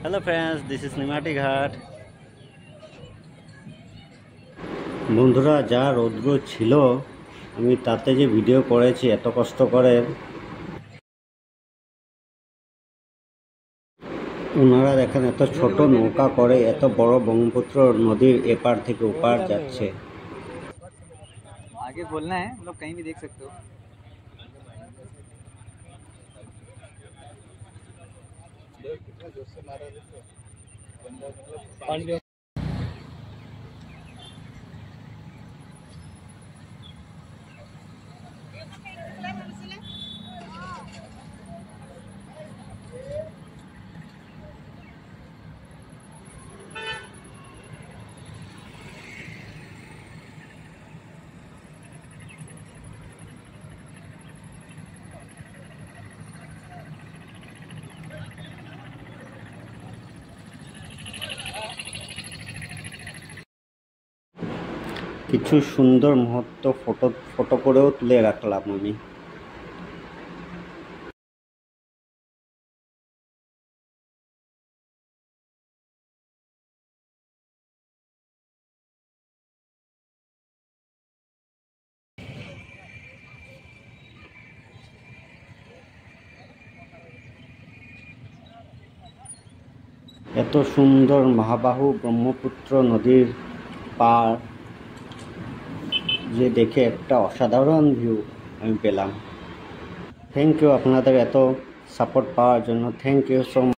Hello friends, this is নিমাটি ঘাট। বন্ধুরা, যা রৌদ্র ছিল, আমি তাতে যে ভিডিও করেছি এত কষ্ট করে। ওনারা দেখেন এত ছোট নৌকা করে এত বড় ব্রহ্মপুত্র নদীর এপার থেকে ওপার যাচ্ছে। आगे बोलना है, मतलब कहीं भी देख सकते हो। কিছু সুন্দর মুহূর্ত ফটো করেও তুলে রাখলাম আমি। এত সুন্দর মহাবাহু ব্রহ্মপুত্র নদীর পার যে দেখে একটা অসাধারণ ভিউ আমি পেলাম। থ্যাংক ইউ আপনাদের এত সাপোর্ট পাওয়ার জন্য। Thank you so much.